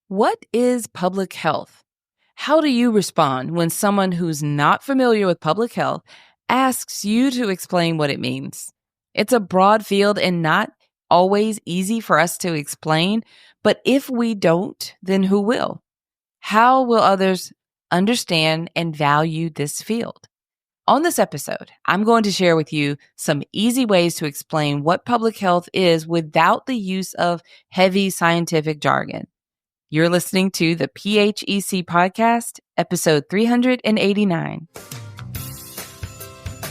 What is public health? How do you respond when someone who's not familiar with public health asks you to explain what it means? It's a broad field and not always easy for us to explain, but if we don't, then who will? How will others understand and value this field? On this episode, I'm going to share with you some easy ways to explain what public health is without the use of heavy scientific jargon. You're listening to the PHEC podcast, episode 389.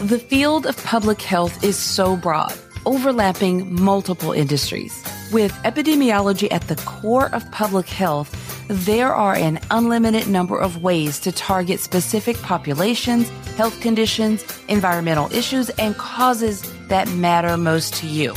The field of public health is so broad, overlapping multiple industries. With epidemiology at the core of public health, there are an unlimited number of ways to target specific populations, health conditions, environmental issues, and causes that matter most to you.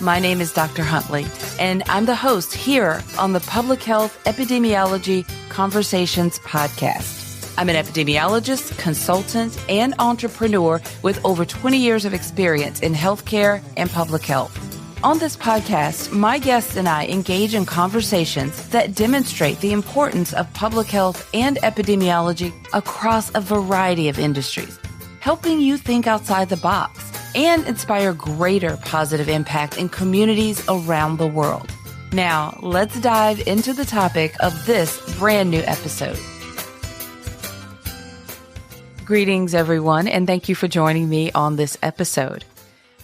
My name is Dr. Huntley, and I'm the host here on the Public Health Epidemiology Conversations podcast. I'm an epidemiologist, consultant, and entrepreneur with over 20 years of experience in healthcare and public health. On this podcast, my guests and I engage in conversations that demonstrate the importance of public health and epidemiology across a variety of industries, helping you think outside the box and inspire greater positive impact in communities around the world. Now, let's dive into the topic of this brand new episode. Greetings, everyone, and thank you for joining me on this episode.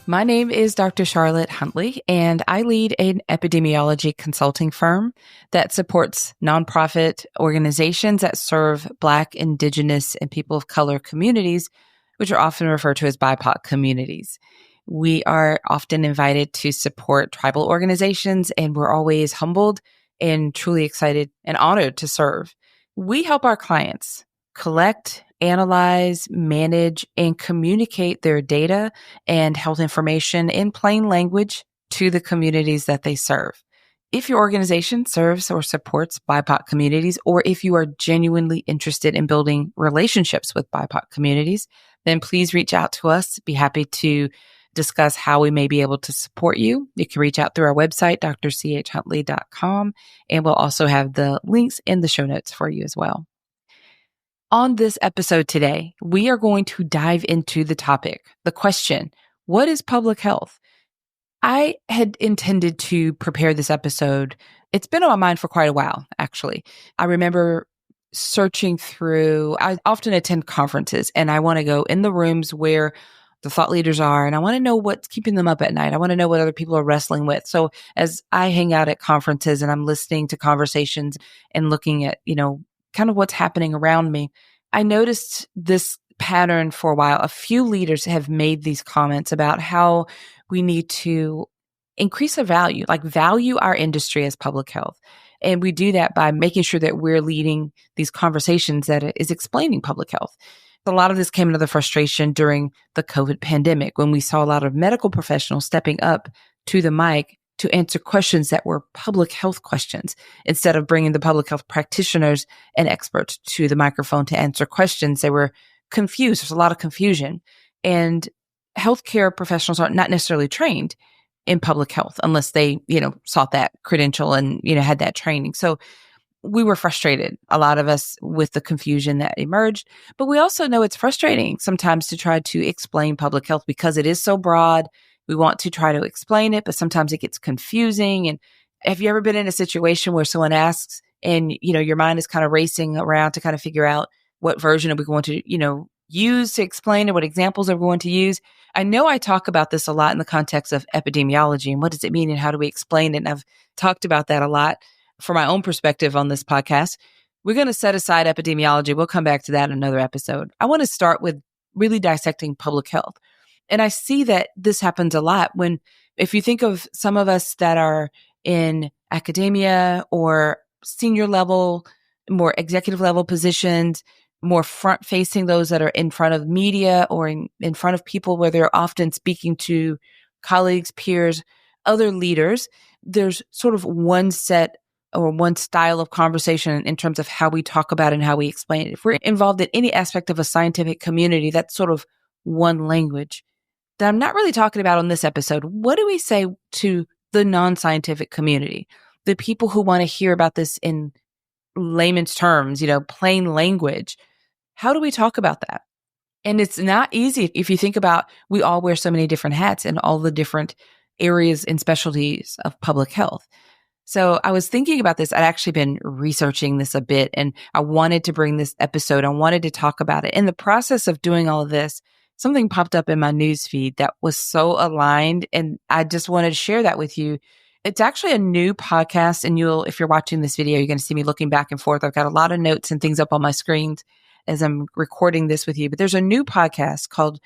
My name is Dr. Charlotte Huntley, and I lead an epidemiology consulting firm that supports nonprofit organizations that serve Black, Indigenous, and people of color communities, which are often referred to as BIPOC communities. We are often invited to support tribal organizations, and we're always humbled and truly excited and honored to serve. We help our clients collect, analyze, manage, and communicate their data and health information in plain language to the communities that they serve. If your organization serves or supports BIPOC communities, or if you are genuinely interested in building relationships with BIPOC communities, then please reach out to us. Be happy to discuss how we may be able to support you. You can reach out through our website, DrCHHuntley.com, and we'll also have the links in the show notes for you as well. On this episode today, we are going to dive into the topic, the question, what is public health? I had intended to prepare this episode. It's been on my mind for quite a while, actually. I remember searching through, I often attend conferences and I want to go in the rooms where the thought leaders are, and I want to know what's keeping them up at night. I want to know what other people are wrestling with. So as I hang out at conferences and I'm listening to conversations and looking at, kind of what's happening around me, I noticed this pattern for a while. A few leaders have made these comments about how we need to increase the value, value our industry as public health. And we do that by making sure that we're leading these conversations that is explaining public health. A lot of this came into the frustration during the COVID pandemic when we saw a lot of medical professionals stepping up to the mic to answer questions that were public health questions instead of bringing the public health practitioners and experts to the microphone to answer questions. They were confused. There's a lot of confusion. And healthcare professionals are not necessarily trained in public health unless they, sought that credential and, had that training. So we were frustrated, a lot of us, with the confusion that emerged. But we also know it's frustrating sometimes to try to explain public health because it is so broad. We want to try to explain it, but sometimes it gets confusing. And have you ever been in a situation where someone asks and, your mind is kind of racing around to kind of figure out what version are we going to, use to explain it, what examples are we going to use? I know I talk about this a lot in the context of epidemiology and what does it mean and how do we explain it? And I've talked about that a lot from my own perspective on this podcast. We're going to set aside epidemiology. We'll come back to that in another episode. I want to start with really dissecting public health. And I see that this happens a lot if you think of some of us that are in academia or senior level, more executive level positions, more front facing, those that are in front of media or in front of people where they're often speaking to colleagues, peers, other leaders. There's sort of one set or one style of conversation in terms of how we talk about it and how we explain it. If we're involved in any aspect of a scientific community, that's sort of one language that I'm not really talking about on this episode. What do we say to the non-scientific community? the people who want to hear about this in layman's terms, plain language. How do we talk about that? And it's not easy if you think about, we all wear so many different hats in all the different areas and specialties of public health. So I was thinking about this. I'd actually been researching this a bit, and I wanted to bring this episode. I wanted to talk about it. In the process of doing all of this, something popped up in my newsfeed that was so aligned, and I just wanted to share that with you. It's actually a new podcast, and if you're watching this video, you're going to see me looking back and forth. I've got a lot of notes and things up on my screens as I'm recording this with you. But there's a new podcast called,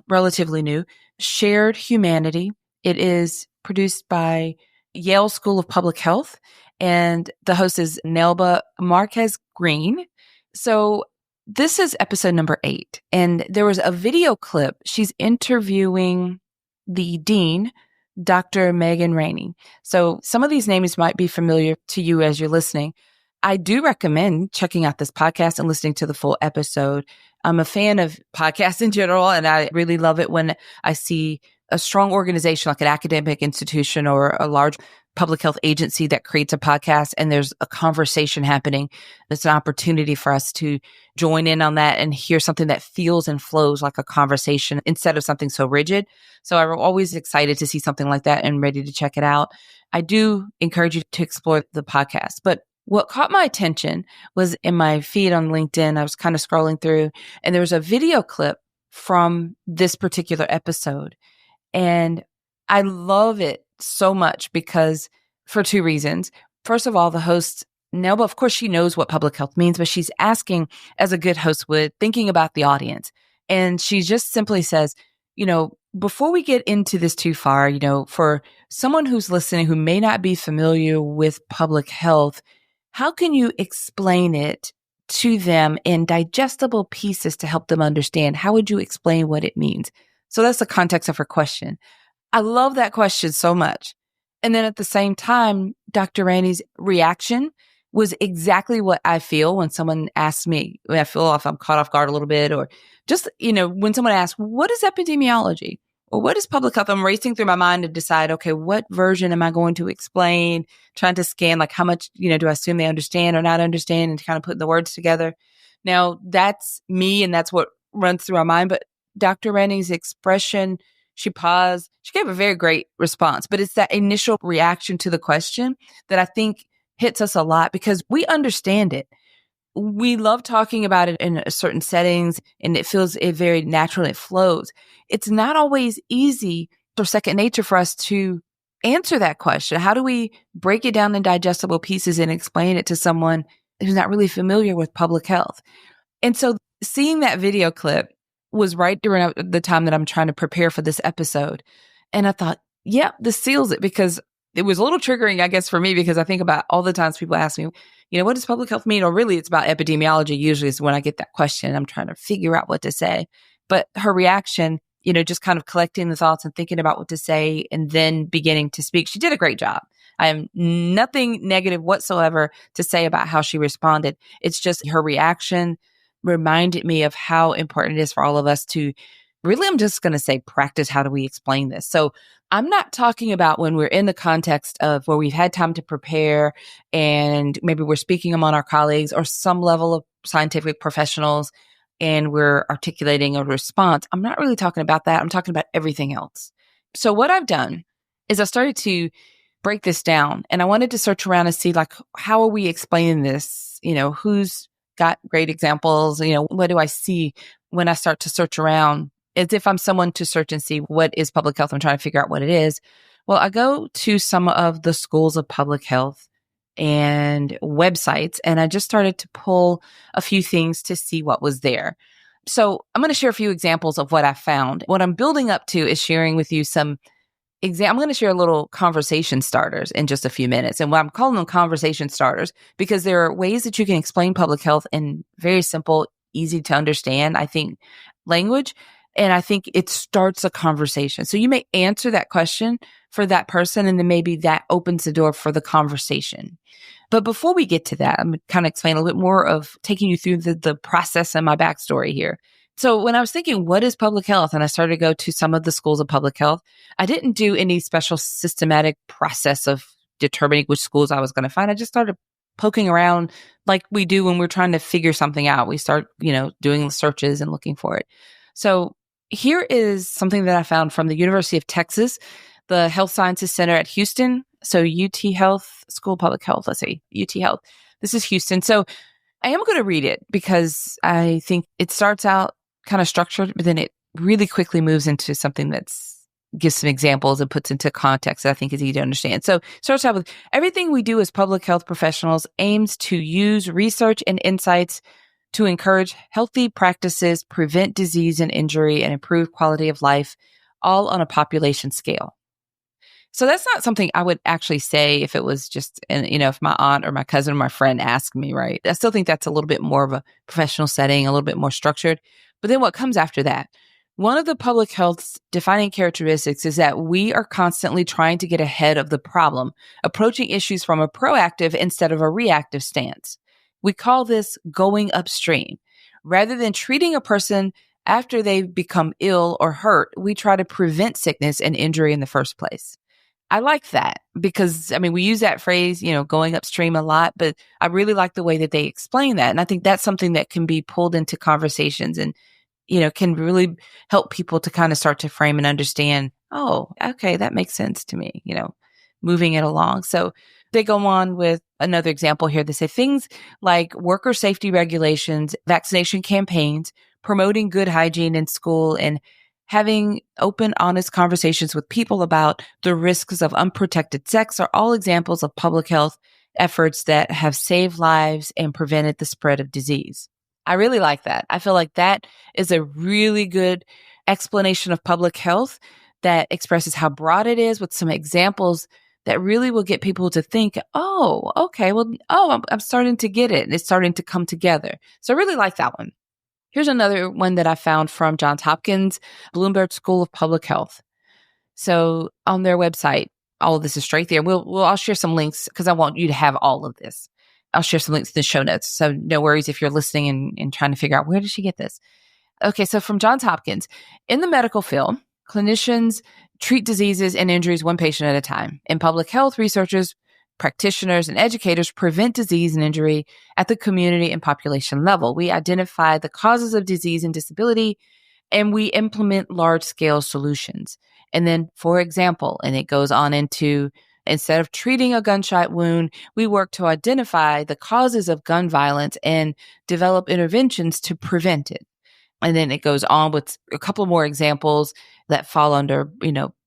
relatively new, Shared Humanity. It is produced by Yale School of Public Health, and the host is Nelba Marquez Green. So this is episode number 8, and there was a video clip. She's interviewing the dean, Dr. Megan Rainey. So some of these names might be familiar to you as you're listening. I do recommend checking out this podcast and listening to the full episode. I'm a fan of podcasts in general, and I really love it when I see a strong organization like an academic institution or a large public health agency that creates a podcast and there's a conversation happening. It's an opportunity for us to join in on that and hear something that feels and flows like a conversation instead of something so rigid. So I'm always excited to see something like that and ready to check it out. I do encourage you to explore the podcast. But what caught my attention was in my feed on LinkedIn, I was kind of scrolling through, and there was a video clip from this particular episode. And I love it so much because for 2 reasons. First of all, the host, Nelba, of course, she knows what public health means, but she's asking, as a good host would, thinking about the audience. And she just simply says, before we get into this too far, for someone who's listening who may not be familiar with public health, how can you explain it to them in digestible pieces to help them understand? How would you explain what it means? So that's the context of her question. I love that question so much. And then at the same time, Dr. Rainey's reaction was exactly what I feel when someone asks me. I feel if I'm caught off guard a little bit, or just, when someone asks, what is epidemiology? Or what is public health? I'm racing through my mind to decide, okay, what version am I going to explain? Trying to scan, like how much, do I assume they understand or not understand, and kind of putting the words together. Now, that's me, and that's what runs through our mind. But Dr. Rainey's expression, she paused. She gave a very great response, but it's that initial reaction to the question that I think hits us a lot because we understand it. We love talking about it in certain settings, and it feels very natural. It flows. It's not always easy or second nature for us to answer that question. How do we break it down in digestible pieces and explain it to someone who's not really familiar with public health? And so seeing that video clip was right during the time that I'm trying to prepare for this episode. And I thought, this seals it, because it was a little triggering, I guess, for me, because I think about all the times people ask me, what does public health mean? Or really, it's about epidemiology. Usually is when I get that question. I'm trying to figure out what to say. But her reaction, just kind of collecting the thoughts and thinking about what to say and then beginning to speak. She did a great job. I have nothing negative whatsoever to say about how she responded. It's just her reaction reminded me of how important it is for all of us to really, I'm just going to say, practice. How do we explain this? So I'm not talking about when we're in the context of where we've had time to prepare and maybe we're speaking among our colleagues or some level of scientific professionals and we're articulating a response. I'm not really talking about that. I'm talking about everything else. So what I've done is I started to break this down, and I wanted to search around and see, like, how are we explaining this? Who's got great examples? What do I see when I start to search around, as if I'm someone to search and see what is public health. I'm trying to figure out what it is. Well, I go to some of the schools of public health and websites, and I just started to pull a few things to see what was there. So I'm going to share a few examples of what I found. What I'm building up to is sharing with you some I'm going to share little conversation starters in just a few minutes. And what I'm calling them conversation starters, because there are ways that you can explain public health in very simple, easy to understand, I think, language. And I think it starts a conversation. So you may answer that question for that person, and then maybe that opens the door for the conversation. But before we get to that, I'm going to kind of explain a little bit more of taking you through the process and my backstory here. So when I was thinking, what is public health? And I started to go to some of the schools of public health, I didn't do any special systematic process of determining which schools I was going to find. I just started poking around like we do when we're trying to figure something out. We start, doing searches and looking for it. So here is something that I found from the University of Texas, the Health Sciences Center at Houston. So UT Health, School of Public Health, let's see, UT Health. This is Houston. So I am going to read it because I think it starts out kind of structured, but then it really quickly moves into something gives some examples and puts into context that I think is easy to understand. So it starts out with, everything we do as public health professionals aims to use research and insights to encourage healthy practices, prevent disease and injury, and improve quality of life, all on a population scale. So that's not something I would actually say if it was just, if my aunt or my cousin or my friend asked me, right? I still think that's a little bit more of a professional setting, a little bit more structured. But then what comes after that? One of the public health's defining characteristics is that we are constantly trying to get ahead of the problem, approaching issues from a proactive instead of a reactive stance. We call this going upstream. Rather than treating a person after they've become ill or hurt, we try to prevent sickness and injury in the first place. I like that because, we use that phrase, going upstream a lot, but I really like the way that they explain that. And I think that's something that can be pulled into conversations and, can really help people to kind of start to frame and understand, oh, okay, that makes sense to me, moving it along. So they go on with another example here. They say things like worker safety regulations, vaccination campaigns, promoting good hygiene in school, and having open, honest conversations with people about the risks of unprotected sex are all examples of public health efforts that have saved lives and prevented the spread of disease. I really like that. I feel like that is a really good explanation of public health that expresses how broad it is with some examples that really will get people to think, oh, okay, I'm starting to get it. It's starting to come together. So I really like that one. Here's another one that I found from Johns Hopkins, Bloomberg School of Public Health. So on their website, all of this is straight there. I'll share some links because I want you to have all of this. I'll share some links in the show notes. So no worries if you're listening and trying to figure out, where did she get this? Okay, so from Johns Hopkins, in the medical field, clinicians treat diseases and injuries one patient at a time. In public health, researchers, practitioners, and educators prevent disease and injury at the community and population level. We identify the causes of disease and disability, and we implement large-scale solutions. And then, for example, and it goes on into, instead of treating a gunshot wound, we work to identify the causes of gun violence and develop interventions to prevent it. And then it goes on with a couple more examples that fall under,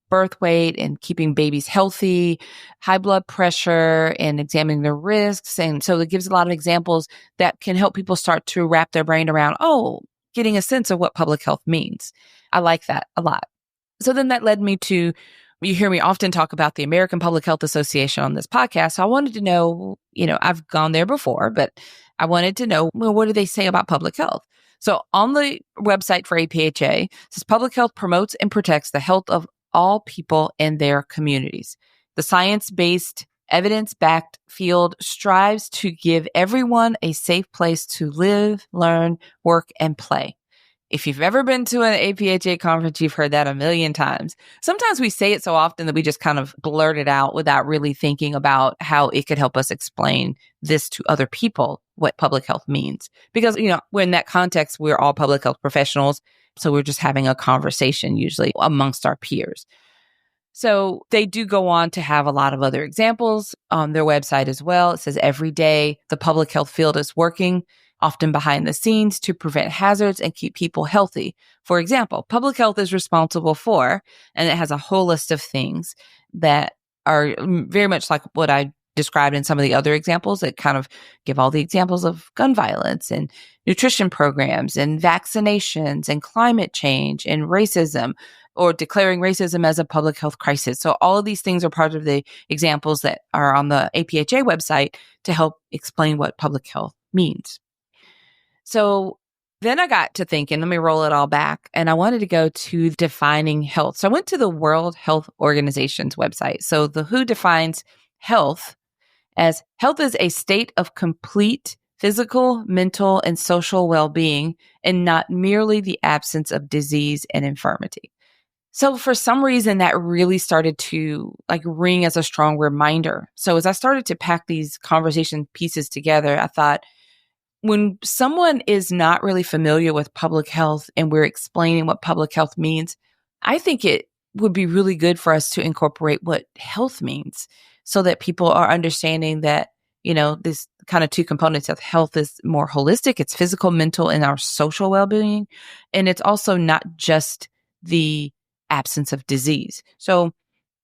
birth weight and keeping babies healthy, high blood pressure, and examining their risks. And so it gives a lot of examples that can help people start to wrap their brain around, getting a sense of what public health means. I like that a lot. So then that led me to, you hear me often talk about the American Public Health Association on this podcast. So I wanted to know, I've gone there before, but I wanted to know, what do they say about public health? So on the website for APHA, it says public health promotes and protects the health of all people in their communities. The science-based, evidence-backed field strives to give everyone a safe place to live, learn, work, and play. If you've ever been to an APHA conference, you've heard that a million times. Sometimes we say it so often that we just kind of blurt it out without really thinking about how it could help us explain this to other people, what public health means. Because, we're in that context, we're all public health professionals. So we're just having a conversation usually amongst our peers. So they do go on to have a lot of other examples on their website as well. It says every day the public health field is working, often behind the scenes, to prevent hazards and keep people healthy. For example, public health is responsible for, and it has a whole list of things that are very much like what I described in some of the other examples that kind of give all the examples of gun violence and nutrition programs and vaccinations and climate change and racism, or declaring racism as a public health crisis. So all of these things are part of the examples that are on the APHA website to help explain what public health means. So then I got to thinking, let me roll it all back, and I wanted to go to defining health. So I went to the World Health Organization's website. So the WHO defines health as health is a state of complete physical, mental, and social well-being, and not merely the absence of disease and infirmity. So for some reason that really started to ring as a strong reminder. So as I started to pack these conversation pieces together, I thought, when someone is not really familiar with public health and we're explaining what public health means, I think it would be really good for us to incorporate what health means so that people are understanding that, this kind of two components of health is more holistic. It's physical, mental, and our social well-being. And it's also not just the absence of disease. So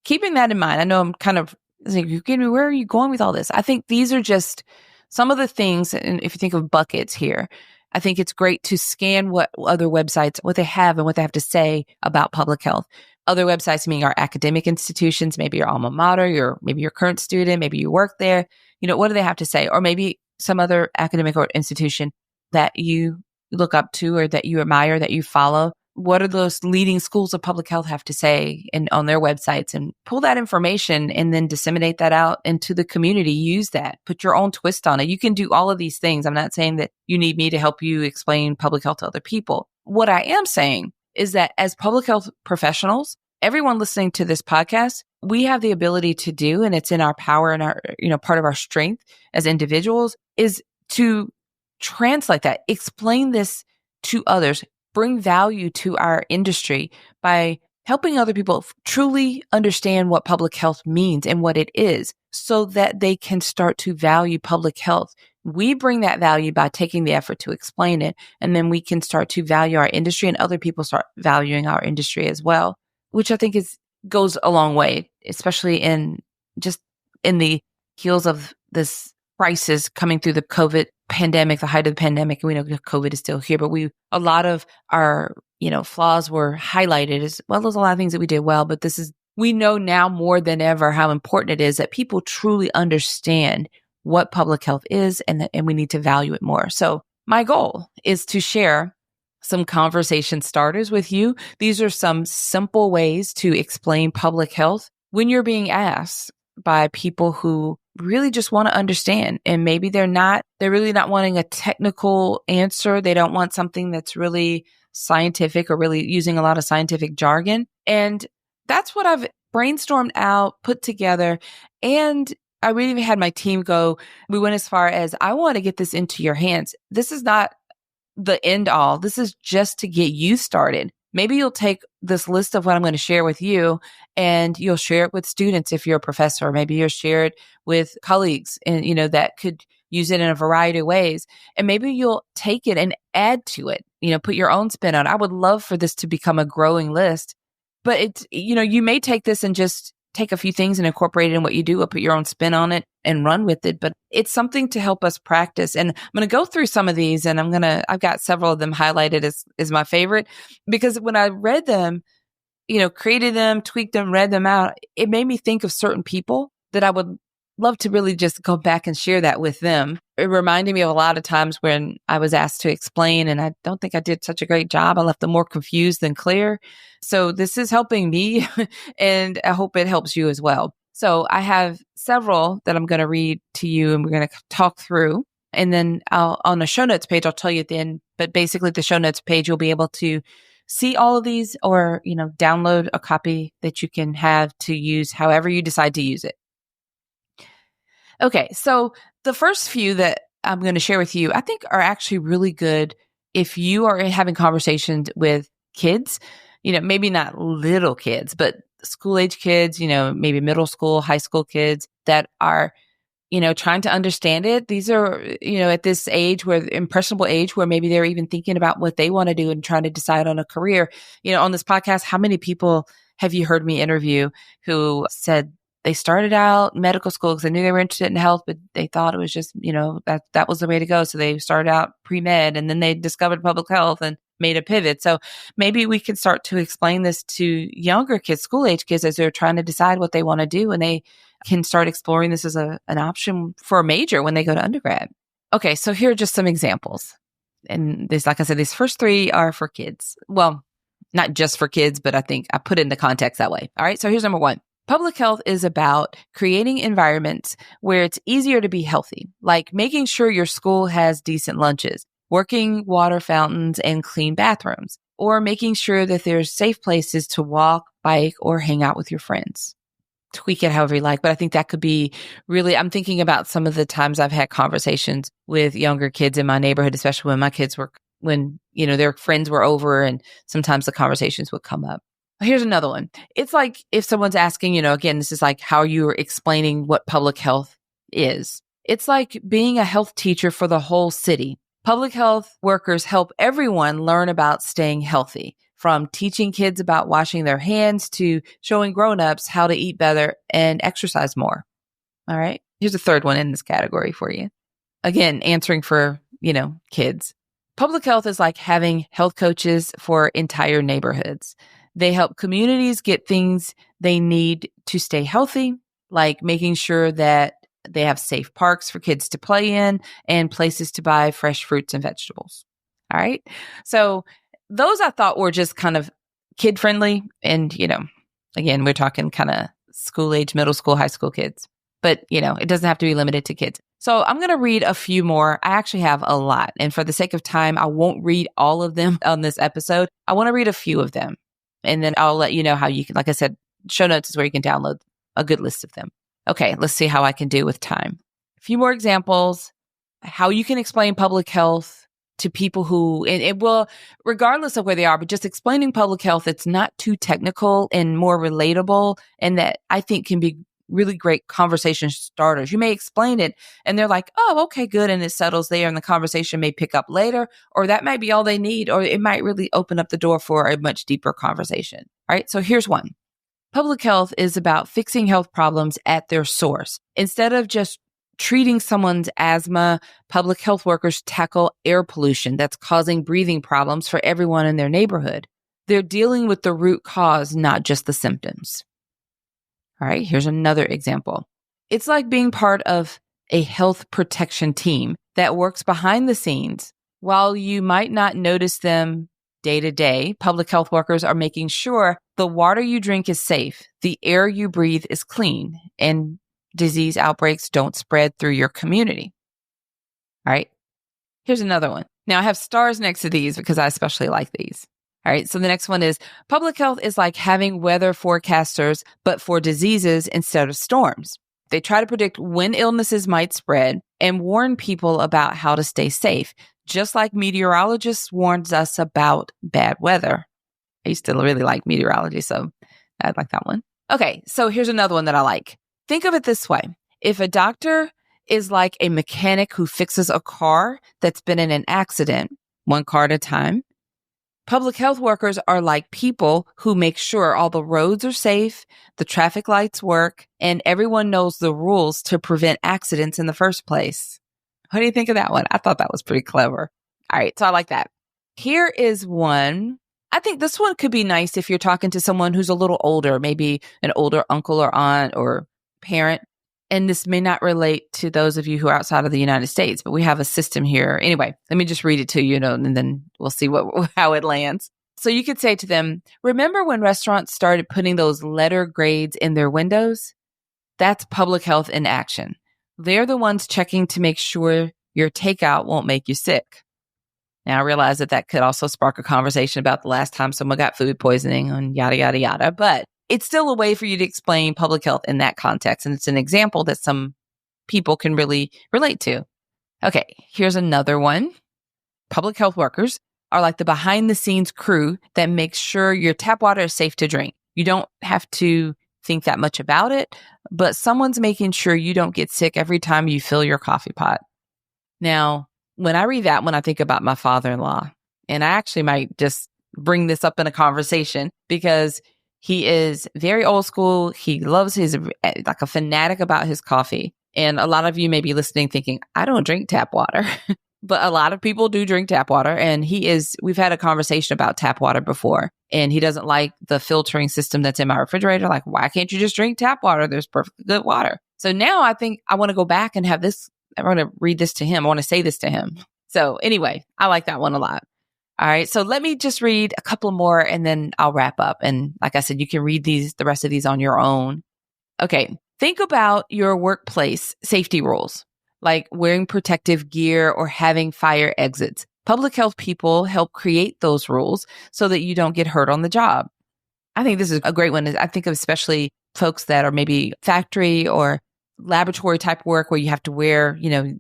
keeping that in mind, I know I'm kind of you're getting me, where are you going with all this? I think these are just some of the things, and if you think of buckets here, I think it's great to scan what other websites, what they have and what they have to say about public health. Other websites meaning our academic institutions, maybe your alma mater, maybe your current student, maybe you work there. What do they have to say? Or maybe some other academic or institution that you look up to or that you admire, that you follow. What do those leading schools of public health have to say on their websites, and pull that information and then disseminate that out into the community. Use that, put your own twist on it. You can do all of these things. I'm not saying that you need me to help you explain public health to other people. What I am saying is that as public health professionals, everyone listening to this podcast, we have the ability to do, and it's in our power and our, part of our strength as individuals, is to translate that, explain this to others, bring value to our industry by helping other people truly understand what public health means and what it is so that they can start to value public health. We bring that value by taking the effort to explain it, and then we can start to value our industry and other people start valuing our industry as well, which I think goes a long way, especially in the heels of this crisis coming through the COVID pandemic, the height of the pandemic. We know COVID is still here, but a lot of our, flaws were highlighted, as well as a lot of things that we did well. But we know now more than ever how important it is that people truly understand what public health is, and we need to value it more. So my goal is to share some conversation starters with you. These are some simple ways to explain public health when you're being asked by people who really just want to understand. And maybe they're really not wanting a technical answer. They don't want something that's really scientific or really using a lot of scientific jargon. And that's what I've brainstormed out, put together. And I really had my team we went as far as, I want to get this into your hands. This is not the end all. This is just to get you started. Maybe you'll take this list of what I'm going to share with you and you'll share it with students if you're a professor. Maybe you'll share it with colleagues and, that could use it in a variety of ways. And maybe you'll take it and add to it, put your own spin on it. I would love for this to become a growing list, but it's, you may take this and just take a few things and incorporate it in what you do, or put your own spin on it and run with it. But it's something to help us practice. And I'm going to go through some of these, and I've got several of them highlighted as my favorite, because when I read them, created them, tweaked them, read them out, it made me think of certain people that I would love to really just go back and share that with them. It reminded me of a lot of times when I was asked to explain, and I don't think I did such a great job. I left them more confused than clear. So this is helping me, and I hope it helps you as well. So I have several that I'm going to read to you, and we're going to talk through. And then on the show notes page, I'll tell you at the end, but basically the show notes page, you'll be able to see all of these, or, download a copy that you can have to use however you decide to use it. Okay, so the first few that I'm going to share with you, I think are actually really good if you are having conversations with kids, maybe not little kids, but school age kids, maybe middle school, high school kids that are, trying to understand it. These are, at this age impressionable age where maybe they're even thinking about what they want to do and trying to decide on a career. On this podcast, how many people have you heard me interview who said they started out medical school because they knew they were interested in health, but they thought it was just, that was the way to go. So they started out pre-med, and then they discovered public health and made a pivot. So maybe we can start to explain this to younger kids, school age kids, as they're trying to decide what they want to do, and they can start exploring this as an option for a major when they go to undergrad. Okay, so here are just some examples. And this, like I said, these first three are for kids. Well, not just for kids, but I think I put it in the context that way. All right, so here's number one. Public health is about creating environments where it's easier to be healthy, like making sure your school has decent lunches, working water fountains, and clean bathrooms. or making sure that there's safe places to walk, bike, or hang out with your friends. Tweak it however you like, but I think that could be really, I'm thinking about some of the times I've had conversations with younger kids in my neighborhood, especially when my kids were, when, their friends were over, and sometimes the conversations would come up. Here's another one. It's like if someone's asking, again, this is like how you're explaining what public health is. It's like being a health teacher for the whole city. Public health workers help everyone learn about staying healthy, from teaching kids about washing their hands to showing grown-ups how to eat better and exercise more. All right. Here's a third one in this category for you. Again, answering for, kids. Public health is like having health coaches for entire neighborhoods. They help communities get things they need to stay healthy, like making sure that they have safe parks for kids to play in and places to buy fresh fruits and vegetables. All right. So those I thought were just kind of kid friendly. And, again, we're talking kind of school age, middle school, high school kids. But, it doesn't have to be limited to kids. So I'm going to read a few more. I actually have a lot. And for the sake of time, I won't read all of them on this episode. I want to read a few of them. And then I'll let you know how you can, like I said, show notes is where you can download a good list of them. Okay, let's see how I can do with time. A few more examples, how you can explain public health to people who, and it will, regardless of where they are, but just explaining public health, it's not too technical and more relatable, and that I think can be really great conversation starters. You may explain it and they're like, oh, okay, good. And it settles there and the conversation may pick up later, or that might be all they need, or it might really open up the door for a much deeper conversation. All right. So here's one. Public health is about fixing health problems at their source. Instead of just treating someone's asthma, public health workers tackle air pollution that's causing breathing problems for everyone in their neighborhood. They're dealing with the root cause, not just the symptoms. All right, here's another example. It's like being part of a health protection team that works behind the scenes. While you might not notice them day to day, public health workers are making sure the water you drink is safe, the air you breathe is clean, and disease outbreaks don't spread through your community. All right, here's another one. Now I have stars next to these because I especially like these. All right, so the next one is public health is like having weather forecasters, but for diseases instead of storms. They try to predict when illnesses might spread and warn people about how to stay safe, just like meteorologists warns us about bad weather. I used to really like meteorology, so I like that one. Okay, so here's another one that I like. Think of it this way. If a doctor is like a mechanic who fixes a car that's been in an accident, one car at a time, public health workers are like people who make sure all the roads are safe, the traffic lights work, and everyone knows the rules to prevent accidents in the first place. What do you think of that one? I thought that was pretty clever. All right, so I like that. Here is one. I think this one could be nice if you're talking to someone who's a little older, maybe an older uncle or aunt or parent. And this may not relate to those of you who are outside of the United States, but we have a system here. Anyway, let me just read it to you, and then we'll see how it lands. So you could say to them, remember when restaurants started putting those letter grades in their windows? That's public health in action. They're the ones checking to make sure your takeout won't make you sick. Now, I realize that could also spark a conversation about the last time someone got food poisoning and yada, yada, yada, but it's still a way for you to explain public health in that context. And it's an example that some people can really relate to. Okay, here's another one. Public health workers are like the behind the scenes crew that makes sure your tap water is safe to drink. You don't have to think that much about it, but someone's making sure you don't get sick every time you fill your coffee pot. Now, when I read that one, I think about my father-in-law, and I actually might just bring this up in a conversation because he is very old school. He loves like a fanatic about his coffee. And a lot of you may be listening thinking, I don't drink tap water, but a lot of people do drink tap water. And we've had a conversation about tap water before, and he doesn't like the filtering system that's in my refrigerator. Like, why can't you just drink tap water? There's perfectly good water. So now I think I want to go back and have this. I want to read this to him. I want to say this to him. So anyway, I like that one a lot. All right. So let me just read a couple more and then I'll wrap up. And like I said, you can read the rest of these on your own. Okay. Think about your workplace safety rules, like wearing protective gear or having fire exits. Public health people help create those rules so that you don't get hurt on the job. I think this is a great one. I think of especially folks that are maybe factory or laboratory type work where you have to wear, you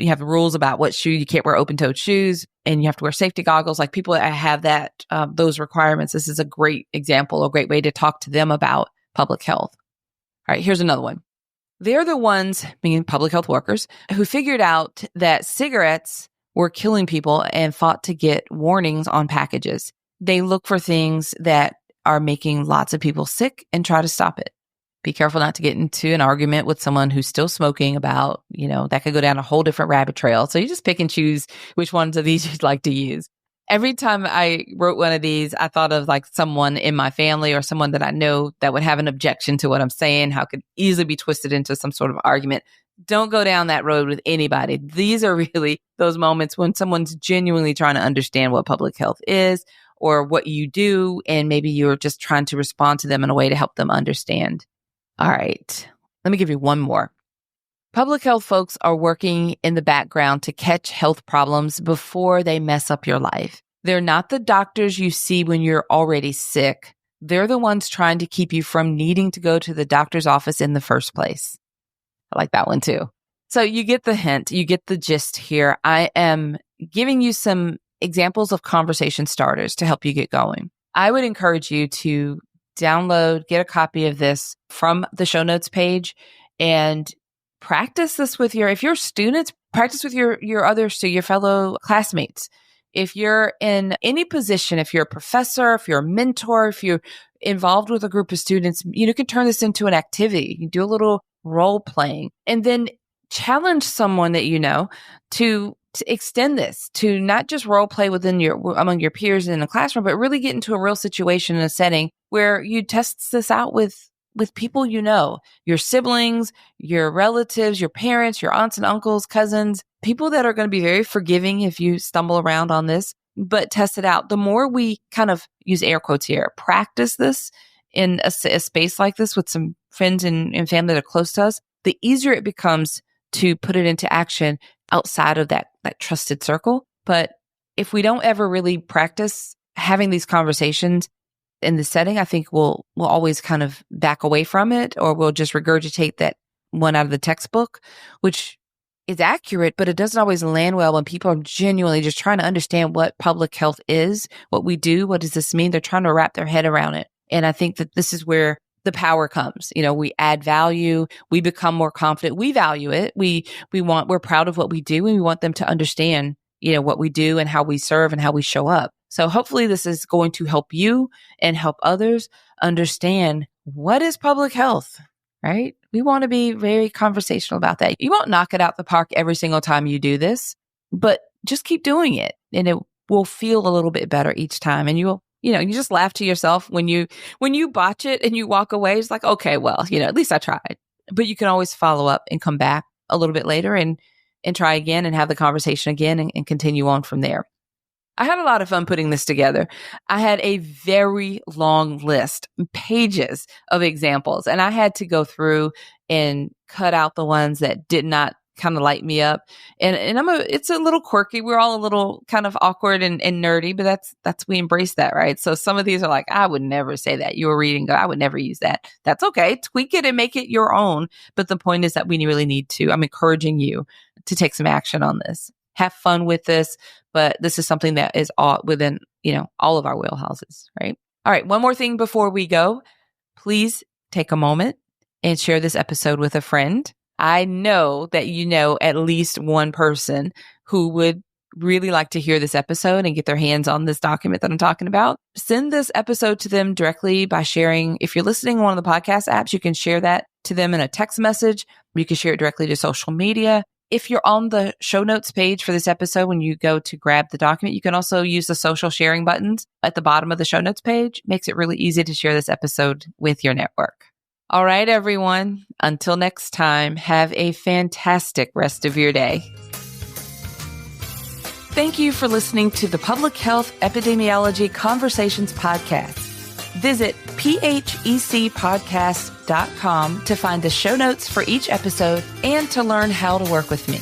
have rules about what shoe you can't wear, open-toed shoes, and you have to wear safety goggles. Like people that have that, those requirements. This is a great example, a great way to talk to them about public health. All right, here's another one. They're the ones, meaning public health workers, who figured out that cigarettes were killing people and fought to get warnings on packages. They look for things that are making lots of people sick and try to stop it. Be careful not to get into an argument with someone who's still smoking about, that could go down a whole different rabbit trail. So you just pick and choose which ones of these you'd like to use. Every time I wrote one of these, I thought of like someone in my family or someone that I know that would have an objection to what I'm saying, how it could easily be twisted into some sort of argument. Don't go down that road with anybody. These are really those moments when someone's genuinely trying to understand what public health is or what you do, and maybe you're just trying to respond to them in a way to help them understand. All right, let me give you one more. Public health folks are working in the background to catch health problems before they mess up your life. They're not the doctors you see when you're already sick. They're the ones trying to keep you from needing to go to the doctor's office in the first place. I like that one too. So you get the hint, you get the gist here. I am giving you some examples of conversation starters to help you get going. I would encourage you to download, get a copy of this from the show notes page and practice this with if you're students, practice with your fellow classmates. If you're in any position, if you're a professor, if you're a mentor, if you're involved with a group of students, you can turn this into an activity. You do a little role playing and then challenge someone that you know to extend this to not just role play among your peers in the classroom, but really get into a real situation in a setting where you test this out with people your siblings, your relatives, your parents, your aunts and uncles, cousins, people that are going to be very forgiving if you stumble around on this, but test it out. The more we kind of use air quotes here, practice this in a space like this with some friends and family that are close to us, the easier it becomes to put it into action outside of that trusted circle. But if we don't ever really practice having these conversations in the setting, I think we'll always kind of back away from it, or we'll just regurgitate that one out of the textbook, which is accurate, but it doesn't always land well when people are genuinely just trying to understand what public health is, what we do, what does this mean? They're trying to wrap their head around it. And I think that this is where the power comes. We add value, we become more confident, we value it, we're proud of what we do, and we want them to understand, what we do and how we serve and how we show up. So hopefully this is going to help you and help others understand what is public health, right? We want to be very conversational about that. You won't knock it out the park every single time you do this, but just keep doing it and it will feel a little bit better each time. And you just laugh to yourself when you botch it and you walk away. It's like, okay, well, at least I tried. But you can always follow up and come back a little bit later and try again and have the conversation again and continue on from there. I had a lot of fun putting this together. I had a very long list, pages of examples, and I had to go through and cut out the ones that did not kind of light me up. And it's a little quirky. We're all a little kind of awkward and nerdy, but we embrace that, right? So some of these are like, I would never say that. You were reading, I would never use that. That's okay. Tweak it and make it your own. But the point is that we really need to, I'm encouraging you to take some action on this. Have fun with this, but this is something that is all within, all of our wheelhouses, right? All right. One more thing before we go, please take a moment and share this episode with a friend. I know that at least one person who would really like to hear this episode and get their hands on this document that I'm talking about. Send this episode to them directly by sharing. If you're listening on one of the podcast apps, you can share that to them in a text message. You can share it directly to social media. If you're on the show notes page for this episode, when you go to grab the document, you can also use the social sharing buttons at the bottom of the show notes page. Makes it really easy to share this episode with your network. All right, everyone. Until next time, have a fantastic rest of your day. Thank you for listening to the Public Health Epidemiology Conversations podcast. Visit phecpodcast.com to find the show notes for each episode and to learn how to work with me.